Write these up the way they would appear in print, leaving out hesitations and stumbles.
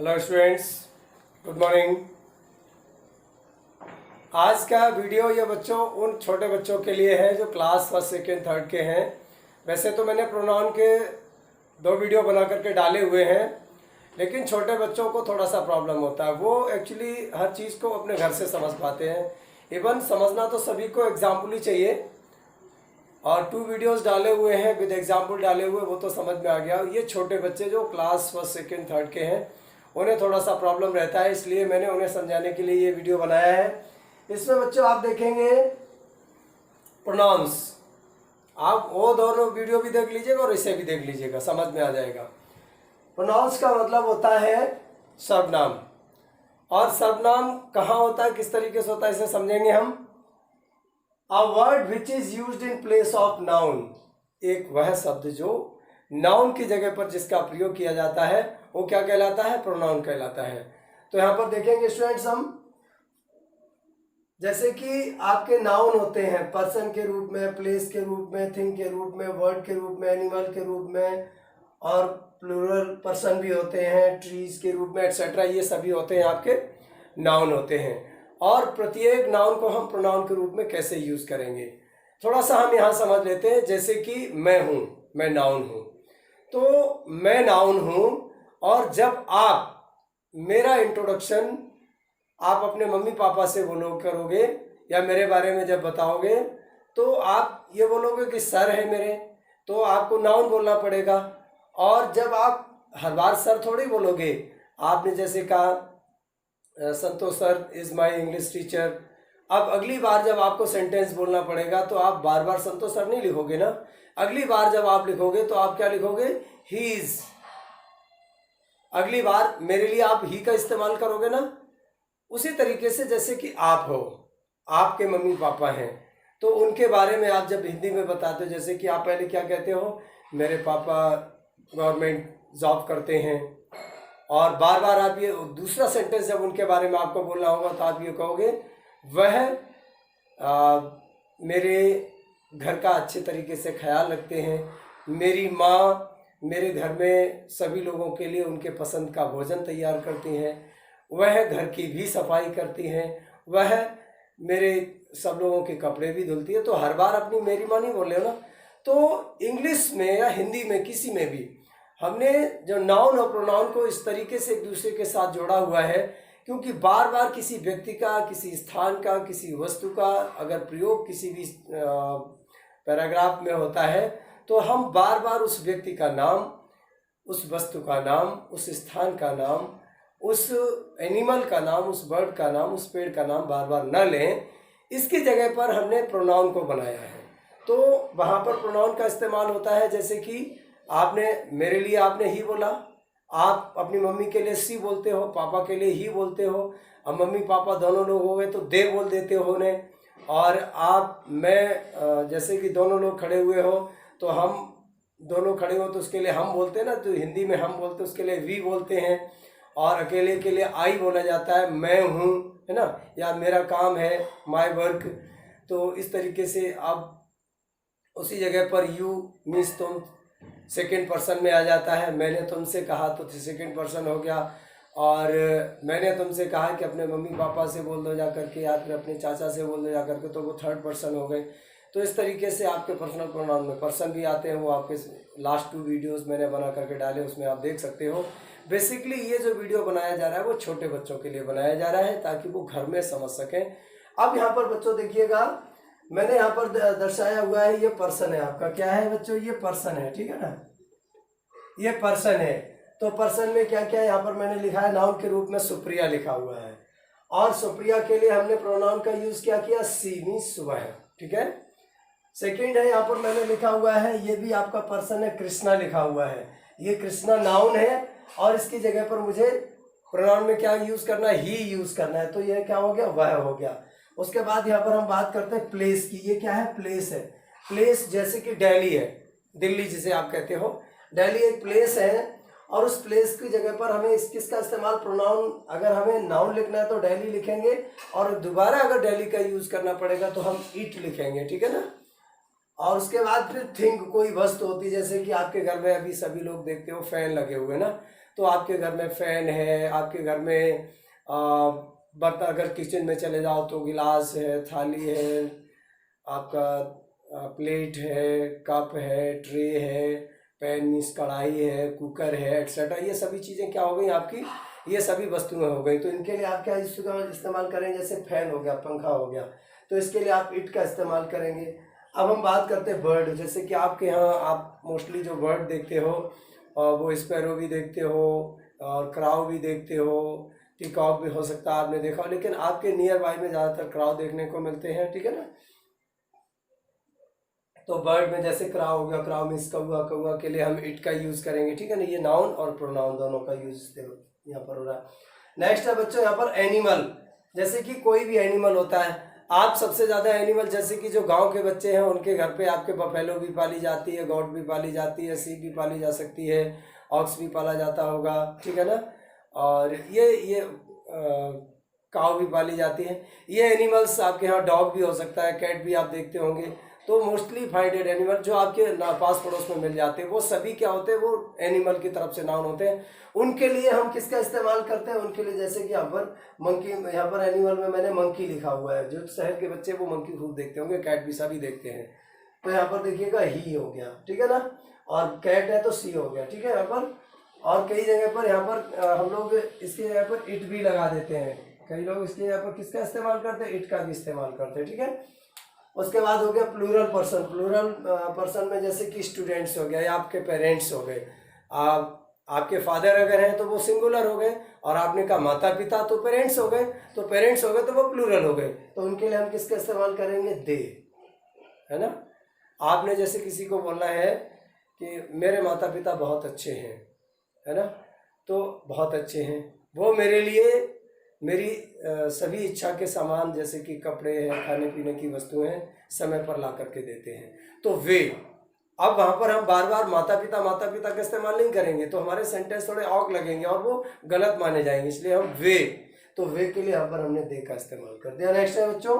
Hello students, good morning. आज का video ये बच्चों उन छोटे बच्चों के लिए है जो क्लास फर्स्ट सेकेंड थर्ड के हैं। वैसे तो मैंने प्रोनाउन के 2 वीडियो बना करके डाले हुए हैं, लेकिन छोटे बच्चों को थोड़ा सा प्रॉब्लम होता है। वो एक्चुअली हर चीज़ को अपने घर से समझ पाते हैं। इवन समझना तो सभी को एग्जाम्पल ही चाहिए, और 2 वीडियोस डाले हुए हैं विद एग्जाम्पल डाले हुए, वो तो समझ में आ गया। ये छोटे बच्चे जो क्लास फर्स्ट सेकेंड थर्ड के हैं उन्हें थोड़ा सा प्रॉब्लम रहता है, इसलिए मैंने उन्हें समझाने के लिए ये वीडियो बनाया है। इसमें बच्चों आप देखेंगे प्रोनाउंस, आप वो दोनों वीडियो भी देख लीजिएगा और इसे भी देख लीजिएगा, समझ में आ जाएगा। प्रोनाउंस का मतलब होता है सर्वनाम, और सर्वनाम कहाँ होता है, किस तरीके से होता है, इसे समझेंगे हम। A word which is used in place of noun, एक वह शब्द जो नाउन की जगह पर जिसका प्रयोग किया जाता है वो क्या कहलाता है, प्रोनाउन कहलाता है। तो यहाँ पर देखेंगे स्टूडेंट्स हम, जैसे कि आपके नाउन होते हैं पर्सन के रूप में, प्लेस के रूप में, थिंग के रूप में, वर्ड के रूप में, एनिमल के रूप में, और प्लूरल पर्सन भी होते हैं, ट्रीज के रूप में, एक्सेट्रा। ये सभी होते हैं आपके नाउन होते हैं। और प्रत्येक नाउन को हम प्रोनाउन के रूप में कैसे यूज करेंगे, थोड़ा सा हम यहाँ समझ लेते हैं। जैसे कि मैं हूँ, मैं नाउन हूँ, तो मैं नाउन हूँ, और जब आप मेरा इंट्रोडक्शन आप अपने मम्मी पापा से बोलो करोगे या मेरे बारे में जब बताओगे, तो आप ये बोलोगे कि सर है मेरे, तो आपको नाउन बोलना पड़ेगा। और जब आप हर बार सर थोड़ी बोलोगे, आपने जैसे कहा Santosh sir is my English teacher, अब अगली बार जब आपको सेंटेंस बोलना पड़ेगा तो आप बार बार संतोष सर नहीं लिखोगे ना। अगली बार जब आप लिखोगे तो आप क्या लिखोगे, ही इज। अगली बार मेरे लिए आप ही का इस्तेमाल करोगे ना। उसी तरीके से जैसे कि आप हो, आपके मम्मी पापा हैं, तो उनके बारे में आप जब हिंदी में बताते हो, जैसे कि आप पहले क्या कहते हो, मेरे पापा गवर्नमेंट जॉब करते हैं, और बार बार आप ये दूसरा सेंटेंस जब उनके बारे में आपको बोलना होगा तो आप ये कहोगे, वह मेरे घर का अच्छे तरीके से ख्याल रखते हैं, मेरी माँ मेरे घर में सभी लोगों के लिए उनके पसंद का भोजन तैयार करती हैं, वह घर की भी सफाई करती हैं, वह मेरे सब लोगों के कपड़े भी धुलती है। तो हर बार अपनी मेरी माँ नहीं बोल रहे हो ना। तो इंग्लिश में या हिंदी में किसी में भी हमने जो नाउन और प्रोनाउन को इस तरीके से एक दूसरे के साथ जोड़ा हुआ है, क्योंकि बार बार किसी व्यक्ति का, किसी स्थान का, किसी वस्तु का अगर प्रयोग किसी भी पैराग्राफ में होता है, तो हम बार बार उस व्यक्ति का नाम, उस वस्तु का नाम, उस स्थान का नाम, उस एनिमल का नाम, उस बर्ड का नाम, उस पेड़ का नाम बार बार न लें। इसकी जगह पर हमने प्रोनाउन को बनाया है। तो वहाँ पर प्रोनाउन का इस्तेमाल होता है, जैसे कि आपने मेरे लिए आपने ही बोला, आप अपनी मम्मी के लिए सी बोलते हो, पापा के लिए ही बोलते हो। अब मम्मी पापा दोनों लोग हो गए तो दे बोल देते हो उन्हें। और आप मैं जैसे कि दोनों लोग खड़े हुए हो तो हम दोनों खड़े हो तो उसके लिए हम बोलते हैं ना, तो हिंदी में हम बोलते हैं, उसके लिए वी बोलते हैं। और अकेले के लिए आई बोला जाता है, मैं हूँ, है ना, या मेरा काम है, माय वर्क। तो इस तरीके से आप उसी जगह पर यू मीन्स तुम सेकेंड पर्सन में आ जाता है। मैंने तुमसे कहा तो सेकेंड पर्सन हो गया। और मैंने तुमसे कहा कि अपने मम्मी पापा से बोल दो जा करके, या फिर अपने चाचा से बोल दो जा करके, तो वो थर्ड पर्सन हो गए। तो इस तरीके से आपके पर्सनल प्रोनाउन में पर्सन भी आते हैं। वो आपके लास्ट 2 वीडियोस मैंने बना करके डाले, उसमें आप देख सकते हो। बेसिकली ये जो वीडियो बनाया जा रहा है वो छोटे बच्चों के लिए बनाया जा रहा है, ताकि वो घर में समझ सकें। अब यहाँ पर बच्चों देखिएगा, मैंने यहाँ पर दर्शाया हुआ है, ये पर्सन है आपका। क्या है बच्चों, ये पर्सन है, ठीक है ना, ये पर्सन है। तो पर्सन में क्या क्या है, यहाँ पर मैंने लिखा है नाउन के रूप में सुप्रिया लिखा हुआ है, और सुप्रिया के लिए हमने प्रोनाउन का यूज क्या किया, सी मीन्स सुबह है, ठीक है। सेकंड है, यहाँ पर मैंने लिखा हुआ है, ये भी आपका पर्सन है, कृष्णा लिखा हुआ है। ये कृष्णा नाउन है, और इसकी जगह पर मुझे प्रोनाउन में क्या यूज करना है, ही यूज करना है। तो ये क्या हो गया, वह हो गया। उसके बाद यहाँ पर हम बात करते हैं प्लेस की। ये क्या है, प्लेस है। प्लेस जैसे कि दिल्ली है, दिल्ली जिसे आप कहते हो, दिल्ली एक प्लेस है, और उस प्लेस की जगह पर हमें किसका इस्तेमाल, प्रोनाउन। अगर हमें नाउन लिखना है तो दिल्ली लिखेंगे, और दोबारा अगर दिल्ली का यूज करना पड़ेगा तो हम इट लिखेंगे, ठीक है ना। और उसके बाद फिर थिंग, कोई वस्तु होती है, जैसे कि आपके घर में अभी सभी लोग देखते हो फैन लगे हुए ना, तो आपके घर में फैन है, आपके घर में बर्तन, अगर किचन में चले जाओ तो गिलास है, थाली है, आपका प्लेट है, कप है, ट्रे है, पैन मीन्स कढ़ाई है, कुकर है, एक्सेट्रा, ये सभी चीज़ें क्या हो गई आपकी, ये सभी वस्तुएं हो गई। तो इनके लिए आप क्या इसका इस्तेमाल करें, जैसे फैन हो गया, पंखा हो गया, तो इसके लिए आप ईंट का इस्तेमाल करेंगे। अब हम बात करते हैं बर्ड, जैसे कि आपके यहाँ आप मोस्टली जो बर्ड देखते हो वो स्पैरो भी देखते हो और क्राउ भी देखते हो, पीकॉक भी हो सकता है आपने देखा हो, लेकिन आपके नियर बाय में ज़्यादातर क्राउ देखने को मिलते हैं, ठीक है ना। तो बर्ड में जैसे क्राउ हो गया, क्राउ मीन्स कौवा, कौवा के लिए हम इट का यूज़ करेंगे, ठीक है ना। ये नाउन और प्रोनाउन दोनों का यूज यहाँ पर हो रहा है। नेक्स्ट है बच्चों यहाँ पर एनिमल, जैसे कि कोई भी एनिमल होता है। आप सबसे ज़्यादा एनिमल, जैसे कि जो गांव के बच्चे हैं उनके घर पे आपके बफेलो भी पाली जाती है, गॉट भी पाली जाती है, सीप भी पाली जा सकती है, ऑक्स भी पाला जाता होगा, ठीक है ना। और ये काव भी पाली जाती है। ये एनिमल्स आपके यहाँ डॉग भी हो सकता है, कैट भी आप देखते होंगे। तो मोस्टली फाइंडेड एनिमल जो आपके पास पड़ोस में मिल जाते हैं वो सभी क्या होते हैं, वो एनिमल की तरफ से नाउन होते हैं। उनके लिए हम किसका इस्तेमाल करते हैं, उनके लिए जैसे कि यहाँ पर मंकी, यहाँ पर एनिमल में मैंने मंकी लिखा हुआ है, जो शहर के बच्चे वो मंकी खूब देखते होंगे, कैट भी सभी देखते हैं। तो यहाँ पर देखिएगा ही हो गया, ठीक है ना, और कैट है तो सी हो गया, ठीक है यहाँ पर। और कई जगह पर यहाँ पर हम लोग इसके जगह पर इट भी लगा देते हैं, कई लोग इसके जगह पर किसका इस्तेमाल करते हैं, इट का भी इस्तेमाल करते हैं, ठीक है। उसके बाद हो गया प्लूरल पर्सन। प्लूरल पर्सन में जैसे कि स्टूडेंट्स हो गया या आपके पेरेंट्स हो गए, आपके फादर अगर हैं तो वो सिंगुलर हो गए, और आपने कहा माता पिता तो पेरेंट्स हो गए, तो पेरेंट्स हो गए तो वो प्लूरल हो गए। तो उनके लिए हम किसका इस्तेमाल करेंगे, दे, है ना। आपने जैसे किसी को बोलना है कि मेरे माता पिता बहुत अच्छे हैं, है ना, तो बहुत अच्छे हैं, वो मेरे लिए मेरी सभी इच्छा के सामान जैसे कि कपड़े हैं, खाने पीने की वस्तुएं हैं, समय पर ला करके देते हैं, तो वे। अब वहाँ पर हम बार बार माता पिता का इस्तेमाल नहीं करेंगे, तो हमारे सेंटेंस थोड़े ऑक लगेंगे और वो गलत माने जाएंगे, इसलिए हम वे, तो वे के लिए यहाँ पर हमने दे का इस्तेमाल कर दिया। नेक्स्ट है बच्चों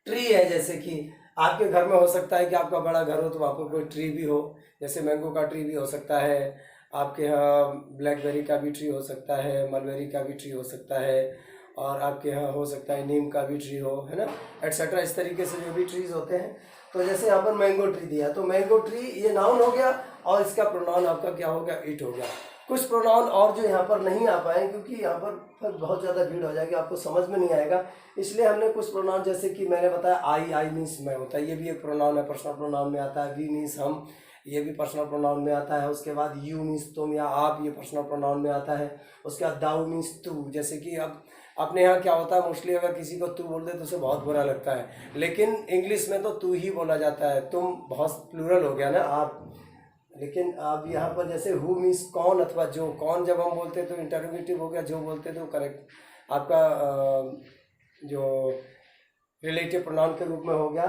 ट्री है, जैसे कि आपके घर में हो सकता है कि आपका बड़ा घर हो तो वहाँ पर कोई ट्री भी हो, जैसे मैंगो का ट्री भी हो सकता है, आपके यहाँ ब्लैकबेरी का भी ट्री हो सकता है, मलबेरी का भी ट्री हो सकता है, और आपके यहाँ हो सकता है नीम का भी ट्री हो, है ना, एटसेट्रा। इस तरीके से जो भी ट्रीज होते हैं, तो जैसे यहाँ पर मैंगो ट्री दिया, तो मैंगो ट्री ये नाउन हो गया और इसका प्रोनाउन आपका क्या हो गया, इट हो गया। कुछ प्रोनाउन और जो यहाँ पर नहीं आ पाए क्योंकि यहाँ पर फिर बहुत ज़्यादा भीड़ हो जाएगी, आपको समझ में नहीं आएगा, इसलिए हमने कुछ प्रोनाउन, जैसे कि मैंने बताया आई मीन्स मैं होता है, ये भी एक प्रोनाउन है, पर्सनल प्रोनाउन में आता है। वी मीन्स हम, ये भी पर्सनल प्रोनाउन में आता है। उसके बाद यू मीन्स तुम या आप, ये पर्सनल प्रोनाउन में आता है। उसके बाद दाऊ मीन्स तू, जैसे कि अब अपने यहाँ क्या होता है, मोस्टली अगर किसी को तू बोल दे तो उसे बहुत बुरा लगता है, लेकिन इंग्लिश में तो तू ही बोला जाता है, तुम बहुत प्लूरल हो गया ना आप। लेकिन अब यहाँ पर जैसे हु मीन्स कौन अथवा जो, कौन जब हम बोलते तो इंटरोगेटिव हो गया, जो बोलते तो करेक्ट आपका जो रिलेटिव प्रोनाउन के रूप में हो गया।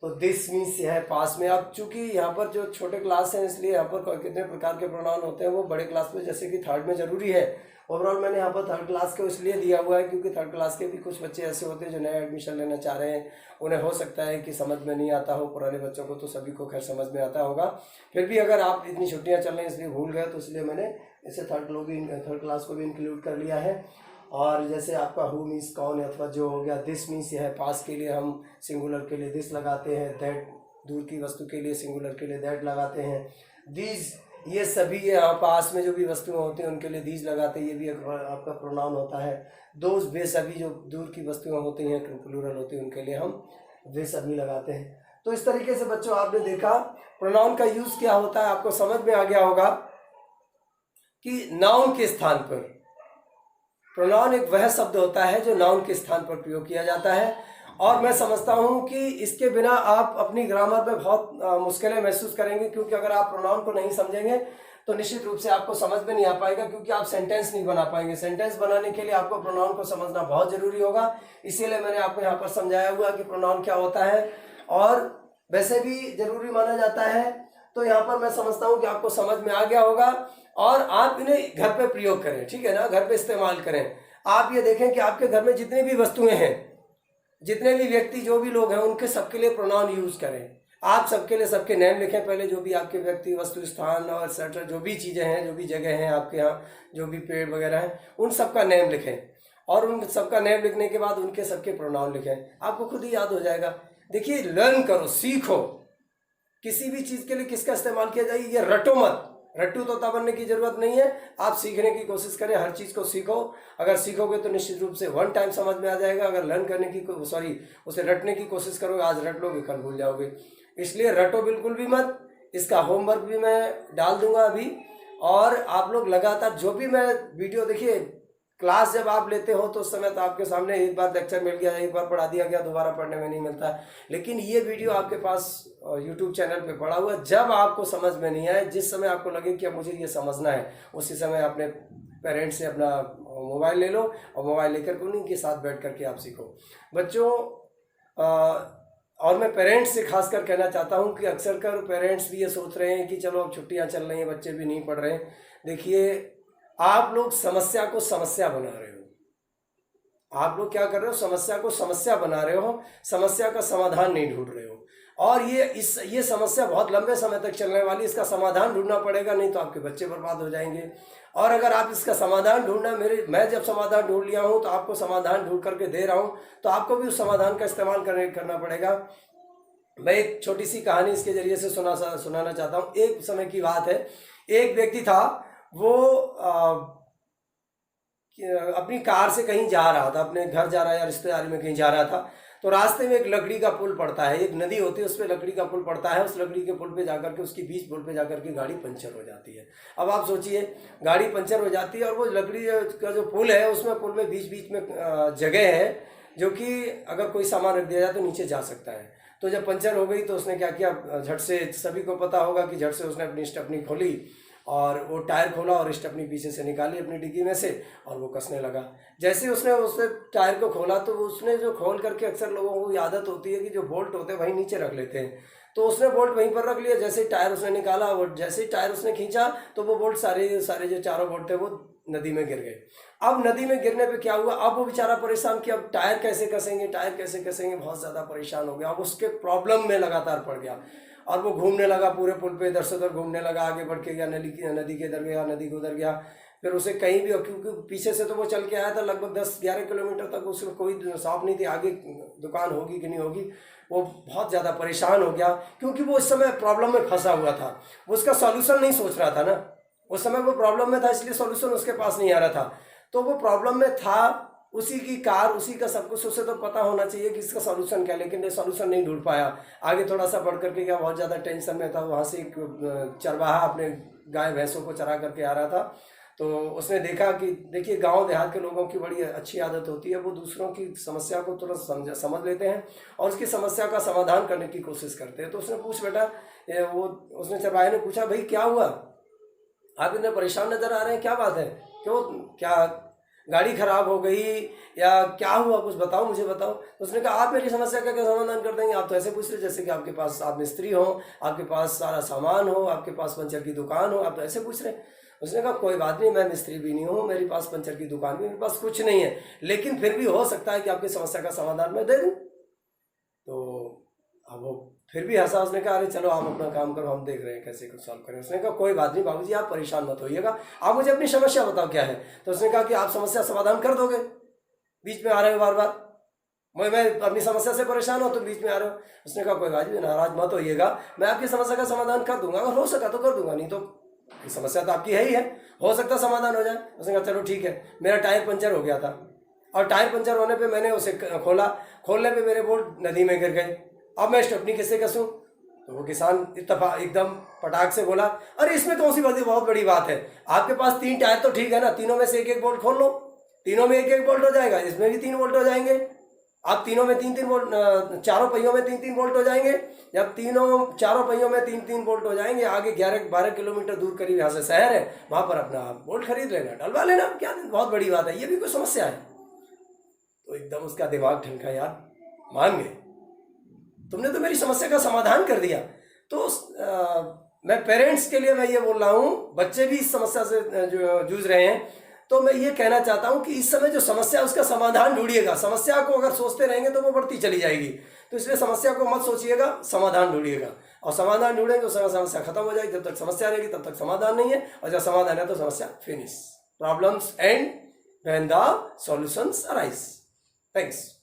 तो दिस मीन्स यह है पास में। अब चूंकि यहाँ पर जो छोटे क्लास हैं इसलिए यहाँ पर कितने प्रकार के प्रोनाउन होते हैं वो बड़े क्लास में, जैसे कि थर्ड में जरूरी है। ओवरऑल मैंने यहाँ पर थर्ड क्लास को इसलिए दिया हुआ है क्योंकि थर्ड क्लास के भी कुछ बच्चे ऐसे होते हैं जो नया एडमिशन लेना चाह रहे हैं, उन्हें हो सकता है कि समझ में नहीं आता हो। पुराने बच्चों को तो सभी को खैर समझ में आता होगा, फिर भी अगर आप इतनी छुट्टियाँ चल रही हैं इसलिए भूल गए तो इसलिए मैंने इसे थर्ड क्लास को भी इंक्लूड कर लिया है। और जैसे आपका हु मीन्स कौन अथवा जो हो गया, दिस मीन्स यह है पास के लिए हम सिंगुलर के लिए दिस लगाते हैं, दैट दूर की वस्तु के लिए सिंगुलर के लिए दैट लगाते हैं। दीज ये सभी यहाँ पास में जो भी वस्तुएं होती हैं उनके लिए दीज लगाते हैं, ये भी आपका प्रोनाउन होता है। दोज वे सभी जो दूर की वस्तुएं होती हैं प्लूरल होती हैं उनके लिए हम वे सभी लगाते हैं। तो इस तरीके से बच्चों आपने देखा प्रोनाउन का यूज क्या होता है, आपको समझ में आ गया होगा कि नाउन के स्थान पर प्रोनाउन एक वह शब्द होता है जो नाउन के स्थान पर प्रयोग किया जाता है। और मैं समझता हूं कि इसके बिना आप अपनी ग्रामर में बहुत मुश्किलें महसूस करेंगे, क्योंकि अगर आप प्रोनाउन को नहीं समझेंगे तो निश्चित रूप से आपको समझ में नहीं आ पाएगा, क्योंकि आप सेंटेंस नहीं बना पाएंगे। सेंटेंस बनाने के लिए आपको प्रोनाउन को समझना बहुत जरूरी होगा, इसीलिए मैंने आपको यहाँ पर समझाया हुआ कि प्रोनाउन क्या होता है और वैसे भी जरूरी माना जाता है। तो यहाँ पर मैं समझता हूँ कि आपको समझ में आ गया होगा और आप इन्हें घर पे प्रयोग करें, ठीक है ना, घर पे इस्तेमाल करें। आप ये देखें कि आपके घर में जितनी भी वस्तुएं हैं, जितने भी व्यक्ति जो भी लोग हैं उनके सबके लिए प्रोनाउन यूज करें। आप सबके लिए सबके नेम लिखें पहले, जो भी आपके व्यक्ति, वस्तु, स्थान और एक्सेट्रा जो भी चीज़ें हैं, जो भी जगह हैं आपके यहाँ, जो भी पेड़ वगैरह हैं, उन सबका नेम लिखें। और उन सबका नेम लिखने के बाद उनके सबके प्रोनाउन लिखें, आपको खुद ही याद हो जाएगा। देखिए, लर्न करो, सीखो। किसी भी चीज़ के लिए किसका इस्तेमाल किया जाए, ये रटो मत। रट्टू तोता बनने की जरूरत नहीं है, आप सीखने की कोशिश करें, हर चीज़ को सीखो। अगर सीखोगे तो निश्चित रूप से वन टाइम समझ में आ जाएगा। अगर लर्न करने की उसे रटने की कोशिश करोगे, आज रट लोगे कल भूल जाओगे। इसलिए रटो बिल्कुल भी मत। इसका होमवर्क भी मैं डाल दूंगा अभी। और आप लोग लगातार जो भी मैं वीडियो, देखिए क्लास जब आप लेते हो तो उस समय तो आपके सामने एक बार लेक्चर मिल गया, एक बार पढ़ा दिया गया, दोबारा पढ़ने में नहीं मिलता है। लेकिन ये वीडियो आपके पास यूट्यूब चैनल पे पड़ा हुआ, जब आपको समझ में नहीं आए, जिस समय आपको लगे कि अब मुझे ये समझना है, उसी समय अपने पेरेंट्स से अपना मोबाइल ले लो और मोबाइल लेकर उन्हीं के साथ बैठ करके आप सीखो बच्चों। और मैं पेरेंट्स से खासकर कहना चाहता हूँ कि अक्सर कर पेरेंट्स भी ये सोच रहे हैं कि चलो अब छुट्टियाँ चल रही हैं, बच्चे भी नहीं पढ़ रहे हैं। देखिए, आप लोग समस्या को समस्या बना रहे हो। आप लोग क्या कर रहे हो, समस्या को समस्या बना रहे हो, समस्या का समाधान नहीं ढूंढ रहे हो। और ये समस्या बहुत लंबे समय तक चलने वाली, इसका समाधान ढूंढना पड़ेगा, नहीं तो आपके बच्चे बर्बाद हो जाएंगे। और अगर आप इसका समाधान ढूंढना, मैं जब समाधान ढूंढ लिया हूँ तो आपको समाधान ढूंढ करके दे रहा हूँ, तो आपको भी उस समाधान का इस्तेमाल करना पड़ेगा। मैं एक छोटी सी कहानी इसके जरिए से सुनाना चाहता हूँ। एक समय की बात है, एक व्यक्ति था, वो अपनी कार से कहीं जा रहा था, अपने घर जा रहा है या रिश्तेदारी में कहीं जा रहा था। तो रास्ते में एक लकड़ी का पुल पड़ता है, एक नदी होती है, उस पर लकड़ी का पुल पड़ता है। उस लकड़ी के पुल पे जाकर के, उसकी बीच पुल पे जाकर के गाड़ी पंचर हो जाती है। अब आप सोचिए, गाड़ी पंचर हो जाती है और वो लकड़ी का जो पुल है, उसमें पुल में बीच बीच में जगह है जो कि अगर कोई सामान रख दिया जाए तो नीचे जा सकता है। तो जब पंचर हो गई तो उसने क्या किया, झट से, सभी को पता होगा कि झट से उसने अपनी स्टेपनी खोली और वो टायर खोला और स्टेपनी पीछे से निकाली अपनी डिग्गी में से और वो कसने लगा। जैसे उसने टायर को खोला तो उसने जो खोल करके, अक्सर लोगों को आदत होती है कि जो बोल्ट होते हैं वहीं नीचे रख लेते हैं, तो उसने बोल्ट वहीं पर रख लिया। जैसे ही टायर उसने निकाला, वो जैसे ही टायर उसने खींचा तो वो बोल्ट सारे जो चारों बोल्ट थे वो नदी में गिर गए। अब नदी में गिरने पे क्या हुआ, अब वो बेचारा परेशान कि अब टायर कैसे कसेंगे, बहुत ज़्यादा परेशान हो गया। अब उसके प्रॉब्लम में लगातार पड़ गया और वो घूमने लगा पूरे पुल पे, इधर से उधर घूमने लगा, आगे बढ़ के गया, नदी के इधर गया, नदी के उधर गया। फिर उसे कहीं भी, क्योंकि पीछे से तो वो चल के आया था लगभग 10-11 किलोमीटर तक, उसमें कोई शॉप नहीं थी, आगे दुकान होगी कि नहीं होगी। वो बहुत ज़्यादा परेशान हो गया क्योंकि वो इस समय प्रॉब्लम में फंसा हुआ था। वो उसका सॉल्यूशन नहीं सोच रहा था ना, उस समय वो प्रॉब्लम में था, इसलिए सॉल्यूशन उसके पास नहीं आ रहा था। तो वो प्रॉब्लम में था, उसी की कार, उसी का सब कुछ, उसे तो पता होना चाहिए कि इसका सॉल्यूशन क्या है, लेकिन सॉल्यूशन नहीं ढूंढ पाया। आगे थोड़ा सा बढ़ करके क्या, बहुत ज़्यादा टेंशन में था। वहाँ से एक चरवाहा अपने गाय भैंसों को चरा करके आ रहा था। तो उसने देखा कि देखिए, गांव देहात के लोगों की बड़ी अच्छी आदत होती है, वो दूसरों की समस्या को तुरंत समझ लेते हैं और उसकी समस्या का समाधान करने की कोशिश करते हैं। तो उसने उसने चरवाहे ने पूछा, भाई क्या हुआ, आप इतने परेशान नजर आ रहे हैं, क्या बात है, क्यों, क्या गाड़ी खराब हो गई या क्या हुआ, कुछ बताओ, मुझे बताओ। तो उसने कहा, आप मेरी समस्या का क्या समाधान कर देंगे, आप तो ऐसे पूछ रहे जैसे कि आपके पास, आप मिस्त्री हो, आपके पास सारा सामान हो, आपके पास पंचर की दुकान हो, आप तो ऐसे पूछ रहे। उसने कहा, कोई बात नहीं, मैं मिस्त्री भी नहीं हूँ, मेरे पास पंचर की दुकान भी, मेरे पास कुछ नहीं है, लेकिन फिर भी हो सकता है कि आपकी समस्या का समाधान मैं दे दूँ। तो अब वो फिर भी हंसा। उसने कहा, अरे चलो आप अपना काम करो, हम देख रहे हैं कैसे कुछ सॉल्व करें। उसने कहा, कोई बात नहीं बाबूजी, आप परेशान मत होइएगा, आप मुझे अपनी समस्या बताओ क्या है। तो उसने कहा कि आप समस्या समाधान कर दोगे, बीच में आ रहे हो बार बार, मैं अपनी समस्या से परेशान हूँ तो बीच में आ रहे हो। उसने कहा, कोई बात नहीं, नाराज मत होइएगा, मैं आपकी समस्या का समाधान कर दूंगा, अगर हो सका तो कर दूंगा, नहीं तो समस्या तो आपकी है ही है, हो सकता समाधान हो जाए। उसने कहा, चलो ठीक है। मेरा टायर पंचर हो गया था और टायर पंचर होने पे मैंने उसे खोला, खोलने पे मेरे बोल्ट नदी में गिर गए, अब मैं स्टेपनी किससे कसूं। तो वो किसान एकदम पटाख से बोला, अरे इसमें कौन सी बहुत बड़ी बात है, आपके पास 3 टायर तो ठीक है ना, तीनों में से एक बोल्ट खोल लो, तीनों में एक बोल्ट हो जाएगा, इसमें भी 3 बोल्ट हो जाएंगे, आप तीनों में 3-3 बोल्ट, चारों पहियों में 3-3 बोल्ट हो जाएंगे, जब चारों पहियों में 3-3 बोल्ट हो जाएंगे, आगे 11-12 किलोमीटर दूर करीब यहाँ से शहर है, वहाँ पर अपना बोल्ट खरीद लेना, डलवा लेना, क्या बहुत बड़ी बात है, ये भी कोई समस्या है। तो एकदम उसका दिमाग ठनका, यार मान गए, तुमने तो मेरी समस्या का समाधान कर दिया। तो मैं पेरेंट्स के लिए मैं ये बोल रहा हूँ, बच्चे भी इस समस्या से जो जूझ रहे हैं, तो मैं ये कहना चाहता हूँ कि इस समय जो समस्या है उसका समाधान ढूंढिएगा। समस्या को अगर सोचते रहेंगे तो वो बढ़ती चली जाएगी। तो इसलिए समस्या को मत सोचिएगा, समाधान ढूंढिएगा, और समाधान ढूंढेंगे उस समय समस्या खत्म हो जाएगी। जब तक समस्या रहेगी तब तक समाधान नहीं है, और जब समाधान है तो समस्या finish. Problems and when the solutions arise. Thanks.